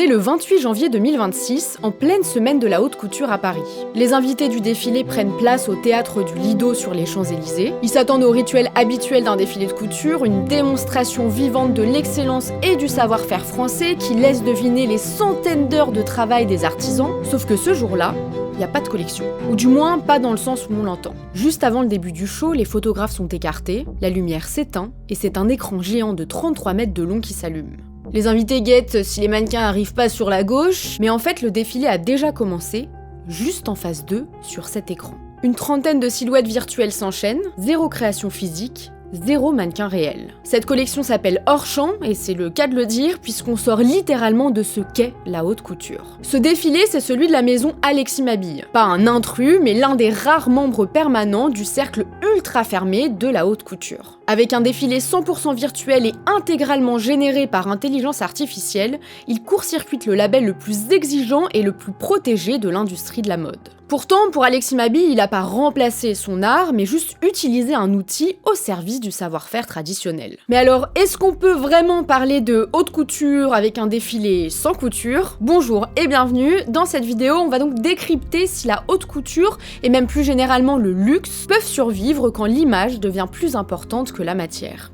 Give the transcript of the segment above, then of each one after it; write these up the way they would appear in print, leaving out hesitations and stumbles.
est le 28 janvier 2026, en pleine semaine de la haute couture à Paris. Les invités du défilé prennent place au théâtre du Lido sur les Champs-Élysées. Ils s'attendent au rituel habituel d'un défilé de couture, une démonstration vivante de l'excellence et du savoir-faire français qui laisse deviner les centaines d'heures de travail des artisans. Sauf que ce jour-là, il n'y a pas de collection. Ou du moins, pas dans le sens où on l'entend. Juste avant le début du show, les photographes sont écartés, la lumière s'éteint, et c'est un écran géant de 33 mètres de long qui s'allume. Les invités guettent si les mannequins arrivent pas sur la gauche, mais en fait le défilé a déjà commencé, juste en face d'eux, sur cet écran. Une trentaine de silhouettes virtuelles s'enchaînent, zéro création physique, zéro mannequin réel. Cette collection s'appelle Hors Champ, et c'est le cas de le dire, puisqu'on sort littéralement de ce qu'est la haute couture. Ce défilé, c'est celui de la maison Alexis Mabille. Pas un intrus, mais l'un des rares membres permanents du cercle ultra fermé de la haute couture. Avec un défilé 100% virtuel et intégralement généré par intelligence artificielle, il court-circuite le label le plus exigeant et le plus protégé de l'industrie de la mode. Pourtant, pour Alexis Mabille, il n'a pas remplacé son art, mais juste utilisé un outil au service du savoir-faire traditionnel. Mais alors, est-ce qu'on peut vraiment parler de haute couture avec un défilé sans couture? Bonjour et bienvenue. Dans cette vidéo, on va donc décrypter si la haute couture, et même plus généralement le luxe, peuvent survivre quand l'image devient plus importante que la matière.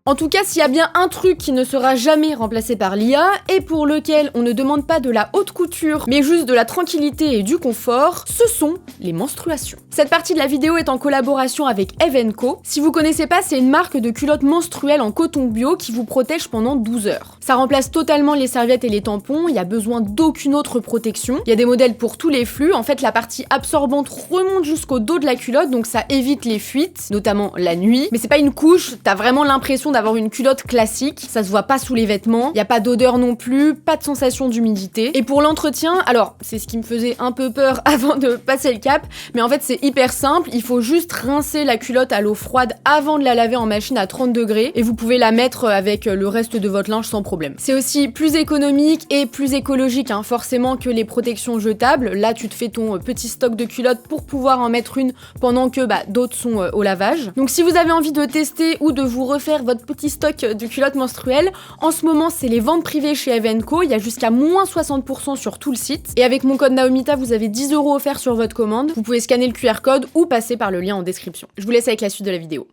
En tout cas, s'il y a bien un truc qui ne sera jamais remplacé par l'IA, et pour lequel on ne demande pas de la haute couture, mais juste de la tranquillité et du confort, ce sont les menstruations. Cette partie de la vidéo est en collaboration avec Eve & Co. Si vous connaissez pas, c'est une marque de culottes menstruelles en coton bio qui vous protège pendant 12 heures. Ça remplace totalement les serviettes et les tampons, il y a besoin d'aucune autre protection. Il y a des modèles pour tous les flux, en fait la partie absorbante remonte jusqu'au dos de la culotte, donc ça évite les fuites, notamment la nuit. Mais c'est pas une couche, t'as vraiment l'impression d'avoir une culotte classique, ça se voit pas sous les vêtements, y a pas d'odeur non plus, pas de sensation d'humidité. Et pour l'entretien, alors c'est ce qui me faisait un peu peur avant de passer le cap, mais en fait c'est hyper simple, il faut juste rincer la culotte à l'eau froide avant de la laver en machine à 30 degrés et vous pouvez la mettre avec le reste de votre linge sans problème. C'est aussi plus économique et plus écologique forcément que les protections jetables. Là tu te fais ton petit stock de culottes pour pouvoir en mettre une pendant que d'autres sont au lavage. Donc si vous avez envie de tester ou de vous refaire votre petit stock de culottes menstruelles, en ce moment c'est les ventes privées chez Eve & Co, il y a jusqu'à moins 60% sur tout le site, et avec mon code Naomita vous avez 10 € offerts sur votre commande, vous pouvez scanner le QR code ou passer par le lien en description. Je vous laisse avec la suite de la vidéo.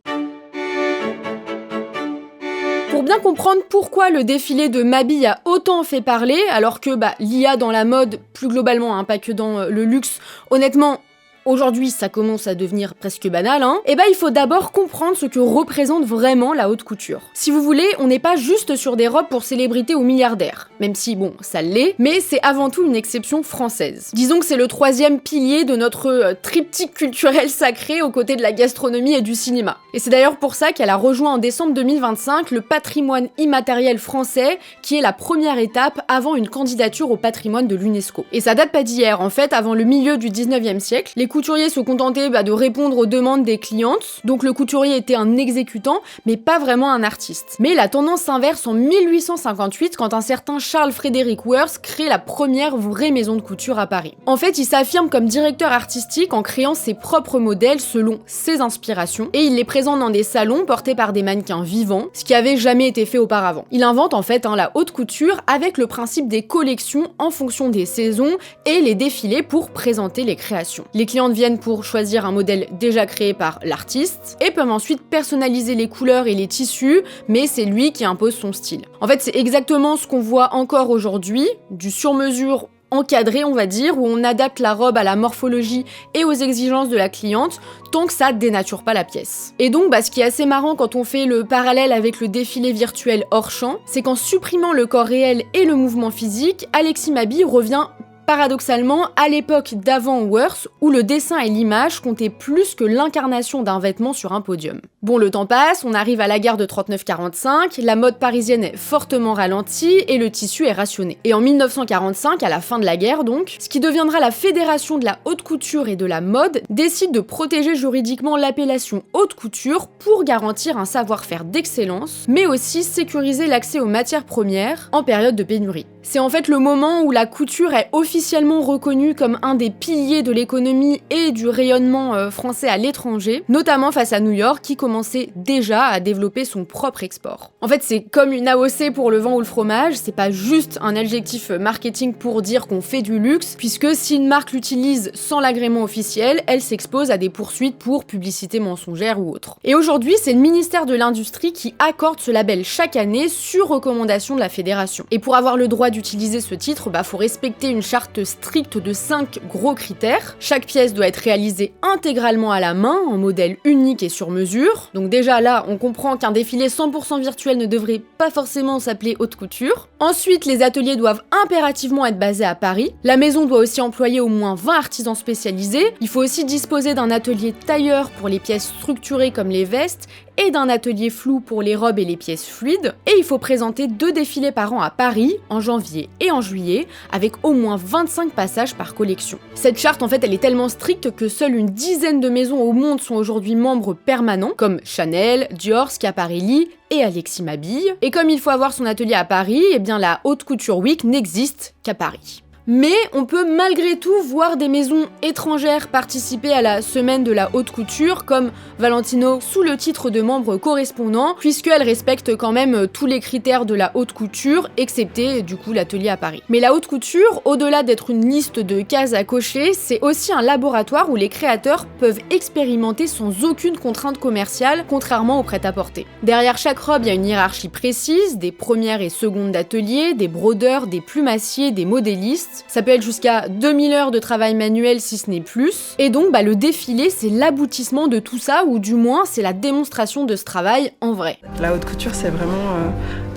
Pour bien comprendre pourquoi le défilé de Mabille a autant fait parler, alors que l'IA dans la mode, plus globalement, pas que dans le luxe, honnêtement, aujourd'hui, ça commence à devenir presque banal, il faut d'abord comprendre ce que représente vraiment la haute couture. Si vous voulez, on n'est pas juste sur des robes pour célébrités ou milliardaires, même si, ça l'est, mais c'est avant tout une exception française. Disons que c'est le troisième pilier de notre triptyque culturel sacré aux côtés de la gastronomie et du cinéma. Et c'est d'ailleurs pour ça qu'elle a rejoint en décembre 2025 le patrimoine immatériel français, qui est la première étape avant une candidature au patrimoine de l'UNESCO. Et ça date pas d'hier, en fait, avant le milieu du 19e siècle, les couturiers se contentaient de répondre aux demandes des clientes, donc le couturier était un exécutant, mais pas vraiment un artiste. Mais la tendance s'inverse en 1858 quand un certain Charles Frederick Worth crée la première vraie maison de couture à Paris. En fait, il s'affirme comme directeur artistique en créant ses propres modèles selon ses inspirations, et il les présente dans des salons portés par des mannequins vivants, ce qui avait jamais été fait auparavant. Il invente en fait la haute couture avec le principe des collections en fonction des saisons et les défilés pour présenter les créations. Les clients viennent pour choisir un modèle déjà créé par l'artiste et peuvent ensuite personnaliser les couleurs et les tissus, mais c'est lui qui impose son style. En fait, c'est exactement ce qu'on voit encore aujourd'hui, du sur-mesure encadré, on va dire, où on adapte la robe à la morphologie et aux exigences de la cliente, tant que ça dénature pas la pièce. Et donc, ce qui est assez marrant quand on fait le parallèle avec le défilé virtuel hors champ, c'est qu'en supprimant le corps réel et le mouvement physique, Alexis Mabille revient paradoxalement à l'époque d'avant Worth, où le dessin et l'image comptaient plus que l'incarnation d'un vêtement sur un podium. Bon, le temps passe, on arrive à la guerre de 39-45, la mode parisienne est fortement ralentie et le tissu est rationné. Et en 1945, à la fin de la guerre donc, ce qui deviendra la Fédération de la haute couture et de la mode décide de protéger juridiquement l'appellation haute couture pour garantir un savoir-faire d'excellence, mais aussi sécuriser l'accès aux matières premières en période de pénurie. C'est en fait le moment où la couture est officiellement officiellement reconnu comme un des piliers de l'économie et du rayonnement français à l'étranger, notamment face à New York qui commençait déjà à développer son propre export. En fait, c'est comme une AOC pour le vin ou le fromage, c'est pas juste un adjectif marketing pour dire qu'on fait du luxe, puisque si une marque l'utilise sans l'agrément officiel, elle s'expose à des poursuites pour publicité mensongère ou autre. Et aujourd'hui, c'est le ministère de l'Industrie qui accorde ce label chaque année sur recommandation de la fédération. Et pour avoir le droit d'utiliser ce titre, faut respecter une charte stricte de 5 gros critères. Chaque pièce doit être réalisée intégralement à la main, en modèle unique et sur mesure. Donc déjà là, on comprend qu'un défilé 100% virtuel ne devrait pas forcément s'appeler haute couture. Ensuite, les ateliers doivent impérativement être basés à Paris. La maison doit aussi employer au moins 20 artisans spécialisés. Il faut aussi disposer d'un atelier tailleur pour les pièces structurées comme les vestes et d'un atelier flou pour les robes et les pièces fluides. Et il faut présenter 2 défilés par an à Paris, en janvier et en juillet, avec au moins 25 passages par collection. Cette charte, en fait, elle est tellement stricte que seule une dizaine de maisons au monde sont aujourd'hui membres permanents, comme Chanel, Dior, Schiaparelli et Alexis Mabille. Et comme il faut avoir son atelier à Paris, eh bien la Haute Couture Week n'existe qu'à Paris. Mais on peut malgré tout voir des maisons étrangères participer à la semaine de la haute couture, comme Valentino sous le titre de membre correspondant, puisqu'elle respecte quand même tous les critères de la haute couture, excepté du coup l'atelier à Paris. Mais la haute couture, au-delà d'être une liste de cases à cocher, c'est aussi un laboratoire où les créateurs peuvent expérimenter sans aucune contrainte commerciale, contrairement au prêt-à-porter. Derrière chaque robe, il y a une hiérarchie précise, des premières et secondes d'atelier, des brodeurs, des plumassiers, des modélistes. Ça peut être jusqu'à 2000 heures de travail manuel si ce n'est plus. Et donc le défilé, c'est l'aboutissement de tout ça, ou du moins c'est la démonstration de ce travail en vrai. La haute couture, c'est vraiment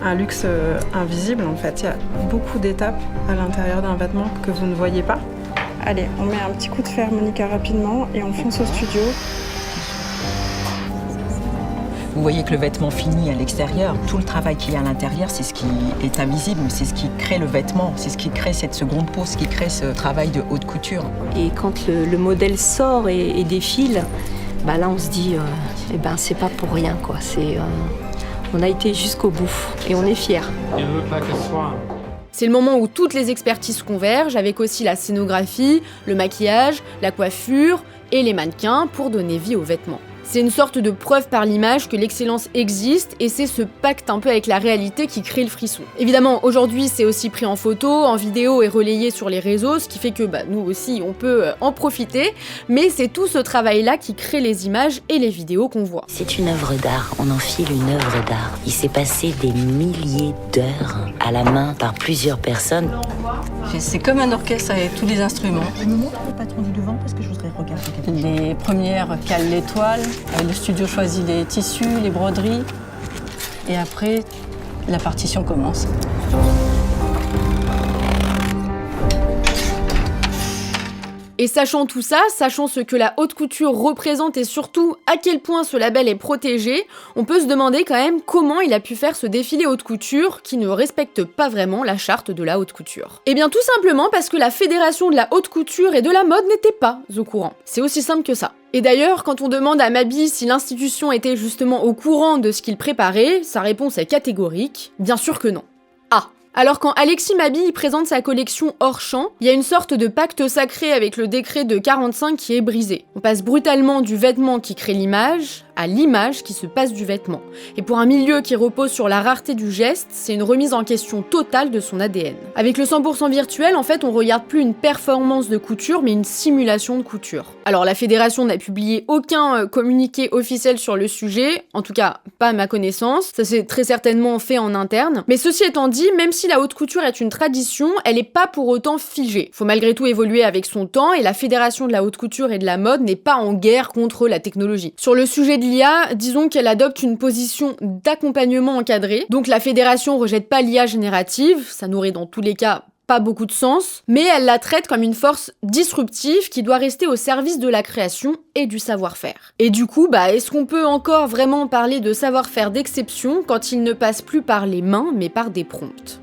un luxe invisible en fait. Il y a beaucoup d'étapes à l'intérieur d'un vêtement que vous ne voyez pas. Allez, on met un petit coup de fer Monica rapidement et on fonce au studio. Vous voyez que le vêtement finit à l'extérieur, tout le travail qu'il y a à l'intérieur, c'est ce qui est invisible, mais c'est ce qui crée le vêtement, c'est ce qui crée cette seconde peau, ce qui crée ce travail de haute couture. Et quand le modèle sort et défile, là on se dit, c'est pas pour rien quoi. On a été jusqu'au bout et on est fiers. C'est le moment où toutes les expertises convergent, avec aussi la scénographie, le maquillage, la coiffure et les mannequins pour donner vie aux vêtements. C'est une sorte de preuve par l'image que l'excellence existe, et c'est ce pacte un peu avec la réalité qui crée le frisson. Évidemment, aujourd'hui, c'est aussi pris en photo, en vidéo et relayé sur les réseaux, ce qui fait que nous aussi, on peut en profiter, mais c'est tout ce travail-là qui crée les images et les vidéos qu'on voit. C'est une œuvre d'art, on enfile une œuvre d'art. Il s'est passé des milliers d'heures à la main par plusieurs personnes. C'est comme un orchestre avec tous les instruments. Au moment où le patron du devant, parce que je voudrais regarder quelque chose. Les premières calent les toiles, le studio choisit les tissus, les broderies, et après, la partition commence. Et sachant tout ça, sachant ce que la haute couture représente et surtout à quel point ce label est protégé, on peut se demander quand même comment il a pu faire ce défilé haute couture qui ne respecte pas vraiment la charte de la haute couture. Eh bien tout simplement parce que la fédération de la haute couture et de la mode n'était pas au courant. C'est aussi simple que ça. Et d'ailleurs, quand on demande à Mabille si l'institution était justement au courant de ce qu'il préparait, sa réponse est catégorique, bien sûr que non. Alors quand Alexis Mabille présente sa collection hors champ, il y a une sorte de pacte sacré avec le décret de 45 qui est brisé. On passe brutalement du vêtement qui crée l'image à l'image qui se passe du vêtement. Et pour un milieu qui repose sur la rareté du geste, c'est une remise en question totale de son ADN. Avec le 100% virtuel, en fait, on regarde plus une performance de couture, mais une simulation de couture. Alors la fédération n'a publié aucun communiqué officiel sur le sujet, en tout cas pas à ma connaissance, ça s'est très certainement fait en interne. Mais ceci étant dit, même si la haute couture est une tradition, elle n'est pas pour autant figée. Faut malgré tout évoluer avec son temps, et la fédération de la haute couture et de la mode n'est pas en guerre contre la technologie. Sur le sujet de l'IA, disons qu'elle adopte une position d'accompagnement encadré, donc la fédération rejette pas l'IA générative, ça n'aurait dans tous les cas pas beaucoup de sens, mais elle la traite comme une force disruptive qui doit rester au service de la création et du savoir-faire. Et du coup, est-ce qu'on peut encore vraiment parler de savoir-faire d'exception quand il ne passe plus par les mains mais par des prompts ?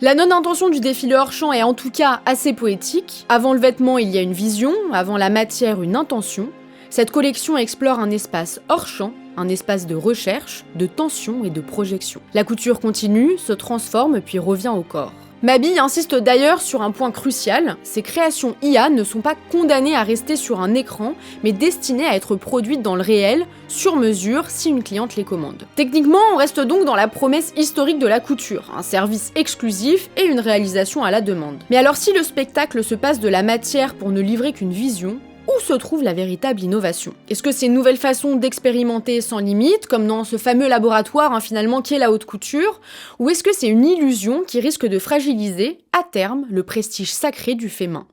La non-intention du défilé hors champ est en tout cas assez poétique. Avant le vêtement, il y a une vision, avant la matière, une intention. Cette collection explore un espace hors champ, un espace de recherche, de tension et de projection. La couture continue, se transforme puis revient au corps. Mabille insiste d'ailleurs sur un point crucial, ces créations IA ne sont pas condamnées à rester sur un écran, mais destinées à être produites dans le réel, sur mesure, si une cliente les commande. Techniquement, on reste donc dans la promesse historique de la couture, un service exclusif et une réalisation à la demande. Mais alors si le spectacle se passe de la matière pour ne livrer qu'une vision, où se trouve la véritable innovation? Est-ce que c'est une nouvelle façon d'expérimenter sans limite, comme dans ce fameux laboratoire finalement qui est la haute couture, ou est-ce que c'est une illusion qui risque de fragiliser, à terme, le prestige sacré du fait main?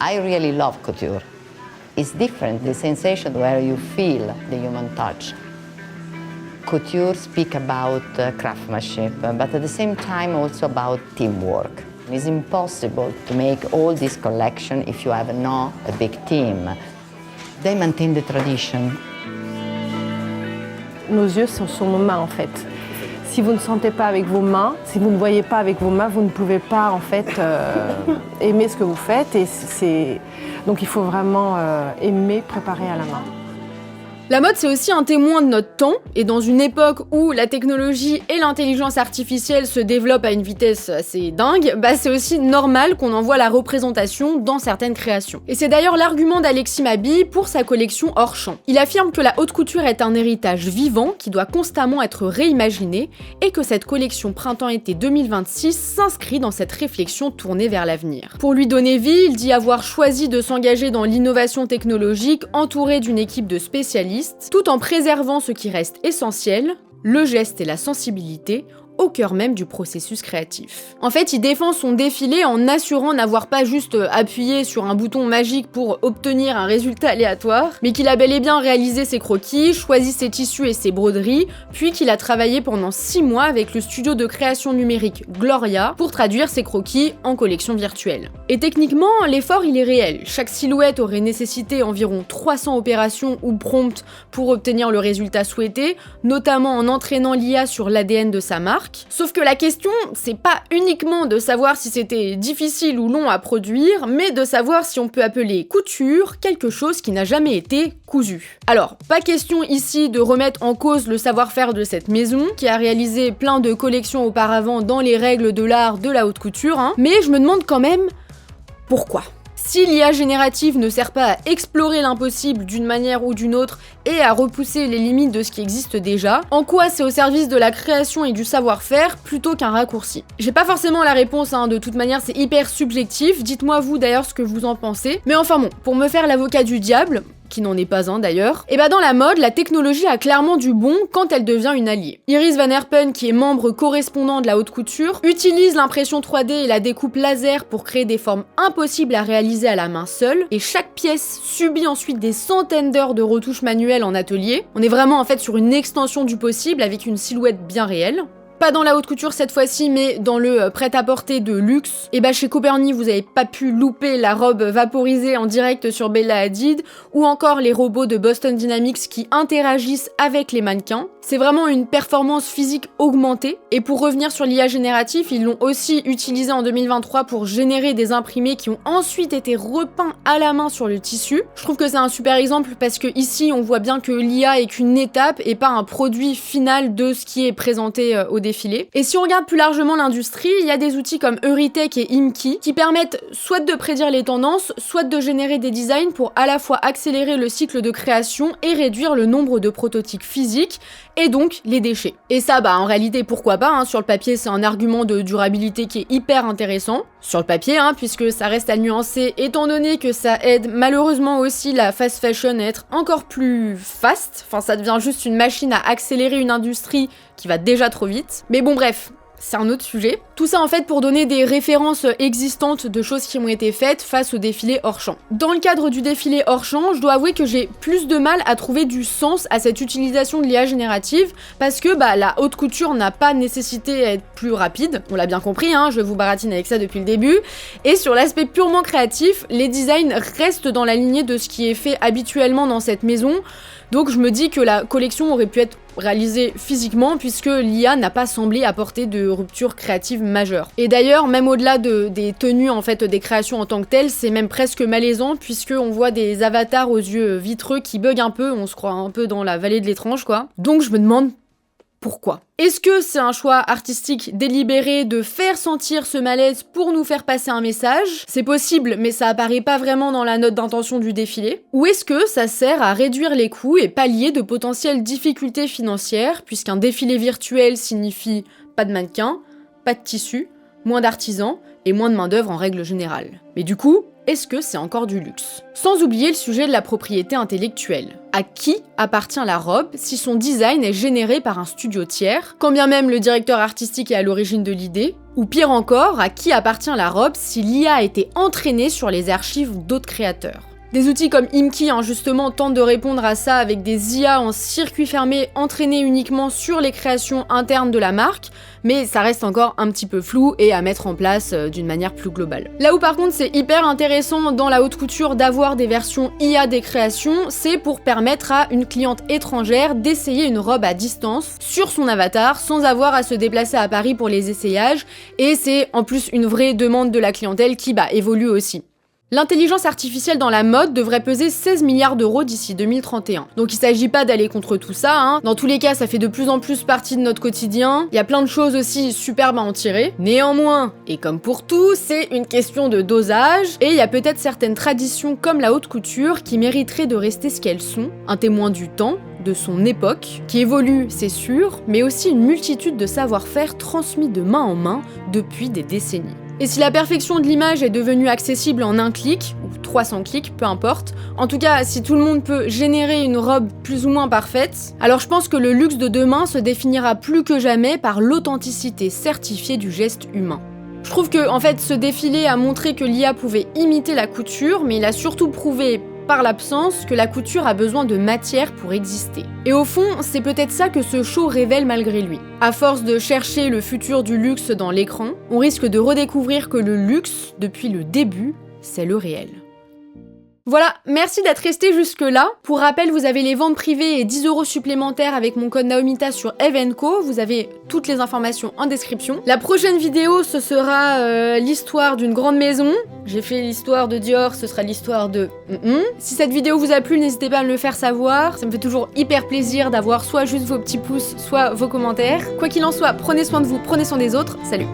I really love couture. It's different, the sensation where you feel the human touch. Couture speak about craftsmanship, but at the same time also about teamwork. It's impossible to make all this collection if you have not a big team. They maintain the tradition. Nos yeux sont sur nos mains en fait. Si vous ne sentez pas avec vos mains, si vous ne voyez pas avec vos mains, vous ne pouvez pas en fait aimer ce que vous faites. Donc il faut vraiment aimer préparer à la main. La mode, c'est aussi un témoin de notre temps, et dans une époque où la technologie et l'intelligence artificielle se développent à une vitesse assez dingue, c'est aussi normal qu'on en voit la représentation dans certaines créations. Et c'est d'ailleurs l'argument d'Alexis Mabille pour sa collection hors champ. Il affirme que la haute couture est un héritage vivant qui doit constamment être réimaginé, et que cette collection printemps-été 2026 s'inscrit dans cette réflexion tournée vers l'avenir. Pour lui donner vie, il dit avoir choisi de s'engager dans l'innovation technologique entouré d'une équipe de spécialistes, tout en préservant ce qui reste essentiel, le geste et la sensibilité, au cœur même du processus créatif. En fait, il défend son défilé en assurant n'avoir pas juste appuyé sur un bouton magique pour obtenir un résultat aléatoire, mais qu'il a bel et bien réalisé ses croquis, choisi ses tissus et ses broderies, puis qu'il a travaillé pendant 6 mois avec le studio de création numérique Gloria pour traduire ses croquis en collection virtuelle. Et techniquement, l'effort il est réel. Chaque silhouette aurait nécessité environ 300 opérations ou prompts pour obtenir le résultat souhaité, notamment en entraînant l'IA sur l'ADN de sa marque. Sauf que la question, c'est pas uniquement de savoir si c'était difficile ou long à produire, mais de savoir si on peut appeler couture quelque chose qui n'a jamais été cousu. Alors, pas question ici de remettre en cause le savoir-faire de cette maison, qui a réalisé plein de collections auparavant dans les règles de l'art de la haute couture, mais je me demande quand même pourquoi. Si l'IA générative ne sert pas à explorer l'impossible d'une manière ou d'une autre et à repousser les limites de ce qui existe déjà, en quoi c'est au service de la création et du savoir-faire plutôt qu'un raccourci? J'ai pas forcément la réponse, de toute manière c'est hyper subjectif, dites-moi vous d'ailleurs ce que vous en pensez. Mais enfin bon, pour me faire l'avocat du diable, qui n'en est pas un d'ailleurs, et dans la mode, la technologie a clairement du bon quand elle devient une alliée. Iris Van Herpen, qui est membre correspondant de la haute couture, utilise l'impression 3D et la découpe laser pour créer des formes impossibles à réaliser à la main seule, et chaque pièce subit ensuite des centaines d'heures de retouches manuelles en atelier. On est vraiment en fait sur une extension du possible avec une silhouette bien réelle. Pas dans la haute couture cette fois-ci, mais dans le prêt-à-porter de luxe. Et chez Coperni, vous avez pas pu louper la robe vaporisée en direct sur Bella Hadid, ou encore les robots de Boston Dynamics qui interagissent avec les mannequins. C'est vraiment une performance physique augmentée. Et pour revenir sur l'IA génératif, ils l'ont aussi utilisé en 2023 pour générer des imprimés qui ont ensuite été repeints à la main sur le tissu. Je trouve que c'est un super exemple parce que ici, on voit bien que l'IA est qu'une étape et pas un produit final de ce qui est présenté au défilé. Et si on regarde plus largement l'industrie, il y a des outils comme Euritech et Imki qui permettent soit de prédire les tendances, soit de générer des designs pour à la fois accélérer le cycle de création et réduire le nombre de prototypes physiques et donc les déchets. Et ça, en réalité, pourquoi pas, sur le papier, c'est un argument de durabilité qui est hyper intéressant. Sur le papier, puisque ça reste à nuancer, étant donné que ça aide malheureusement aussi la fast fashion à être encore plus fast. Enfin, ça devient juste une machine à accélérer une industrie qui va déjà trop vite. Mais bon, bref. C'est un autre sujet. Tout ça en fait pour donner des références existantes de choses qui ont été faites face au défilé hors champ. Dans le cadre du défilé hors champ, je dois avouer que j'ai plus de mal à trouver du sens à cette utilisation de l'IA générative parce que la haute couture n'a pas nécessité à être plus rapide. On l'a bien compris, je vous baratine avec ça depuis le début. Et sur l'aspect purement créatif, les designs restent dans la lignée de ce qui est fait habituellement dans cette maison. Donc je me dis que la collection aurait pu être réalisée physiquement puisque l'IA n'a pas semblé apporter de rupture créative majeure. Et d'ailleurs, même au-delà des tenues en fait des créations en tant que telles, c'est même presque malaisant puisque on voit des avatars aux yeux vitreux qui bug un peu, on se croit un peu dans la vallée de l'étrange quoi. Donc je me demande pourquoi. Est-ce que c'est un choix artistique délibéré de faire sentir ce malaise pour nous faire passer un message? C'est possible, mais ça apparaît pas vraiment dans la note d'intention du défilé. Ou est-ce que ça sert à réduire les coûts et pallier de potentielles difficultés financières, puisqu'un défilé virtuel signifie pas de mannequins, pas de tissu, moins d'artisans et moins de main-d'œuvre en règle générale. Mais du coup, est-ce que c'est encore du luxe? Sans oublier le sujet de la propriété intellectuelle. À qui appartient la robe si son design est généré par un studio tiers, quand bien même le directeur artistique est à l'origine de l'idée? Ou pire encore, à qui appartient la robe si l'IA a été entraînée sur les archives d'autres créateurs? Des outils comme Imki, justement, tentent de répondre à ça avec des IA en circuit fermé entraînés uniquement sur les créations internes de la marque, mais ça reste encore un petit peu flou et à mettre en place d'une manière plus globale. Là où par contre c'est hyper intéressant dans la haute couture d'avoir des versions IA des créations, c'est pour permettre à une cliente étrangère d'essayer une robe à distance sur son avatar sans avoir à se déplacer à Paris pour les essayages, et c'est en plus une vraie demande de la clientèle qui évolue aussi. L'intelligence artificielle dans la mode devrait peser 16 milliards d'euros d'ici 2031. Donc il s'agit pas d'aller contre tout ça, Dans tous les cas, ça fait de plus en plus partie de notre quotidien. Il y a plein de choses aussi superbes à en tirer. Néanmoins, et comme pour tout, c'est une question de dosage, et il y a peut-être certaines traditions comme la haute couture qui mériteraient de rester ce qu'elles sont, un témoin du temps, de son époque, qui évolue, c'est sûr, mais aussi une multitude de savoir-faire transmis de main en main depuis des décennies. Et si la perfection de l'image est devenue accessible en un clic, ou 300 clics, peu importe, en tout cas si tout le monde peut générer une robe plus ou moins parfaite, alors je pense que le luxe de demain se définira plus que jamais par l'authenticité certifiée du geste humain. Je trouve que, en fait, ce défilé a montré que l'IA pouvait imiter la couture, mais il a surtout prouvé par l'absence que la couture a besoin de matière pour exister. Et au fond, c'est peut-être ça que ce show révèle malgré lui. À force de chercher le futur du luxe dans l'écran, on risque de redécouvrir que le luxe, depuis le début, c'est le réel. Voilà, merci d'être resté jusque-là. Pour rappel, vous avez les ventes privées et 10 € supplémentaires avec mon code Naomita sur Eve & Co. Vous avez toutes les informations en description. La prochaine vidéo, ce sera l'histoire d'une grande maison. J'ai fait l'histoire de Dior, ce sera l'histoire de... Si cette vidéo vous a plu, n'hésitez pas à me le faire savoir. Ça me fait toujours hyper plaisir d'avoir soit juste vos petits pouces, soit vos commentaires. Quoi qu'il en soit, prenez soin de vous, prenez soin des autres. Salut!